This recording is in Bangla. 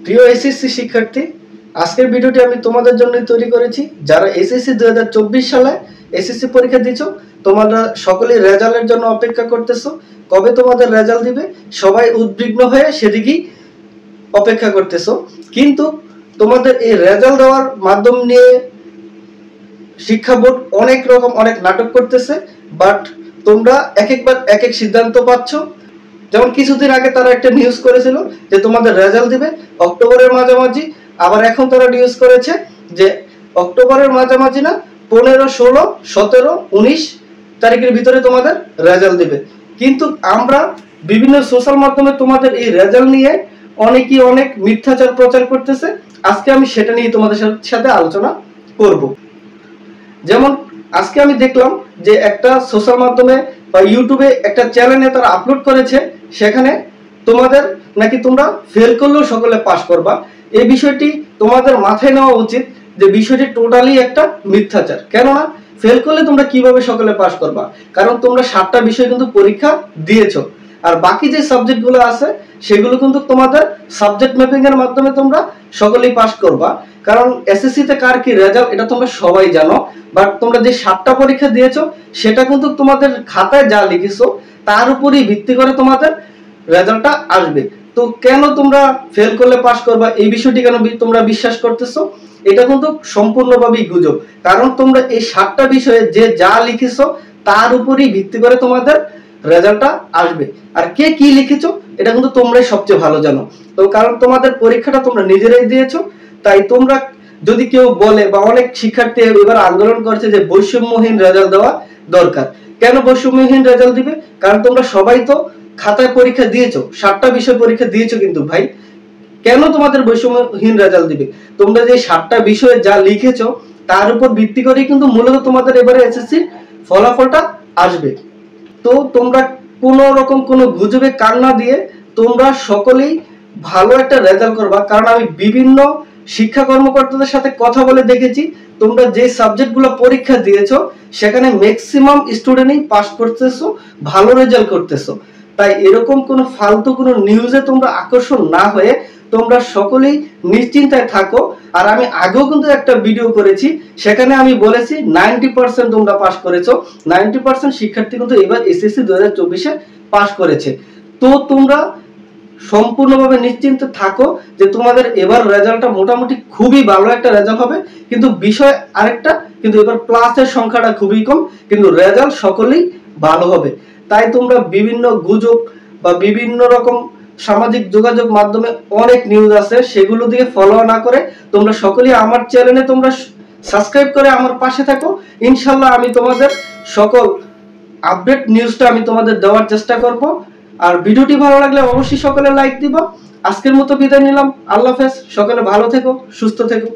প্রিয় এসএসসি শিক্ষার্থী, আজকের ভিডিওটি আমি তোমাদের জন্য তৈরি করেছি। যারা এসএসসি 2024 সালে এসএসসি পরীক্ষা দিছো, তোমরা সকলেই রেজাল্টের জন্য অপেক্ষা করতেছো। কবে তোমাদের রেজাল্ট দিবে সবাই উদ্বিগ্ন হয়ে সেদিকেই অপেক্ষা করতেছো। কিন্তু তোমাদের এই রেজাল্ট দেওয়ার মাধ্যম নিয়ে শিক্ষা বোর্ড অনেক নাটক করতেছে, বাট তোমরা একবার এক এক সিদ্ধান্ত পাচ্ছ। যেমন কিছুদিন আগে তারা একটা নিউজ করেছিল যে তোমাদের রেজাল্ট দিবে অক্টোবরের মাঝামাঝি, আবার এখন তারা নিউজ করেছে যে অক্টোবরের মাঝামাঝি না, 15, 16, 17, 19 তারিখের ভিতরে তোমাদের রেজাল্ট দিবে। কিন্তু আমরা বিভিন্ন সোশ্যাল মাধ্যমে তোমাদের এই রেজাল্ট নিয়ে অনেকেই অনেক মিথ্যাচার প্রচার করতেছে। আজকে আমি সেটা নিয়ে তোমাদের সাথে আলোচনা করব। যেমন আজকে আমি দেখলাম যে একটা সোশ্যাল মাধ্যমে বা ইউটিউবে একটা চ্যানেলে তারা আপলোড করেছে, সেখানে তোমাদের নাকি তোমরা ফেল করলেও সকলে পাস করবা। এই বিষয়টি তোমাদের মাথায় নেওয়া উচিত যে বিষয়টি টোটালি একটা মিথ্যাচার। কেননা ফেল করলে তোমরা কিভাবে সকলে পাস করবা? কারণ তোমরা 7টা বিষয় কিন্তু পরীক্ষা দিয়েছো, আর বাকি যে সাবজেক্টগুলো আছে সেগুলো কিন্তু তোমাদের সাবজেক্ট ম্যাপিং এর মাধ্যমে তোমরা সকলেই পাস করবা। কারণ এসএসসি তে কার কি রেজাল্ট এটা তোমরা সবাই জানো, বাট তোমরা যে 7টা পরীক্ষা দিয়েছো সেটা কিন্তু তোমাদের খাতায় যা লিখেছো তার উপরই ভিত্তি করে তোমাদের রেজাল্টটা আসবে। তো কেন তোমরা ফেল করলে পাস করবা এই বিষয়টি কেন তোমরা বিশ্বাস করতেছো? এটা কিন্তু সম্পূর্ণভাবেই গুজব। কারণ তোমরা এই 7টা বিষয়ে যে যা লিখেছো তার উপরই ভিত্তি করে তোমাদের রেজাল্টটা আসবে। আর কে কি লিখেছো এটা কিন্তু তোমরাই সবচেয়ে ভালো জানো। তো কারণ তোমাদের পরীক্ষাটা তোমরা নিজেরাই দিয়েছো, তাই তোমরা যদি কেউ বলে বা অনেক শিক্ষার্থী এবার আন্দোলন করছে যে বৈষম্যহীন রেজাল্ট দেওয়া দরকার। কেন বৈষম্যহীন রেজাল্ট দিবে? কারণ তোমরা সবাই তো খাতায় পরীক্ষা দিয়েছো, 7টা বিষয় পরীক্ষা দিয়েছো, কিন্তু ভাই কেন তোমাদের বৈষম্যহীন রেজাল্ট দিবে? তোমরা যে 7টা বিষয়ে যা লিখেছো তার উপর ভিত্তি করে কিন্তু মূলত তোমাদের এবারে এসএসসি ফলাফলটা আসবে। তো তোমরা কোনো রকম কোনো গুজবে কান না দিয়ে তোমরা সকলেই ভালো একটা রেজাল্ট করবা। কারণ আমি বিভিন্ন শিক্ষা কর্মকর্তাদের সাথে কথা বলে দেখেছি তোমরা যে সাবজেক্টগুলো পরীক্ষা দিয়েছো সেখানে ম্যাক্সিমাম স্টুডেন্টই পাস করতেছো, ভালো রেজাল্ট করতেছো। তাই এরকম কোনো ফালতু কোনো নিউজে তোমরা আকর্ষণ না হয়ে তোমরা সকলেই নিশ্চিন্তায় থাকো। আর আমি আগেও কিন্তু একটা ভিডিও করেছি, সেখানে আমি বলেছি 90% তোমরা পাস করেছো। 90% শিক্ষার্থী কিন্তু এবার এসএসসি 2024-এ পাস করেছে। তো তোমরা সম্পূর্ণভাবে নিশ্চিন্ত থাকো যে তোমাদের এবার রেজাল্টটা মোটামুটি খুবই ভালো একটা রেজাল্ট হবে। কিন্তু বিষয় আরেকটা, কিন্তু এবার প্লাসের সংখ্যাটা খুবই কম, কিন্তু রেজাল্ট সকলেই ভালো হবে। তাই তোমরা বিভিন্ন গুজব বা বিভিন্ন রকম সামাজিক যোগাযোগ মাধ্যমে অনেক নিউজ আছে, সেগুলো দিকে ফলো না করে তোমরা সকলেই আমার চ্যানেলে তোমরা সাবস্ক্রাইব করে আমার পাশে থাকো। ইনশাল্লাহ আমি তোমাদের সকল আপডেট নিউজটা আমি তোমাদের দেওয়ার চেষ্টা করব। আর ভিডিওটি ভালো লাগলে অবশ্যই সকলে লাইক দিবা। আজকের মতো বিদায় নিলাম, আল্লাহ হাফেজ। সকলে ভালো থেকো, সুস্থ থেকো।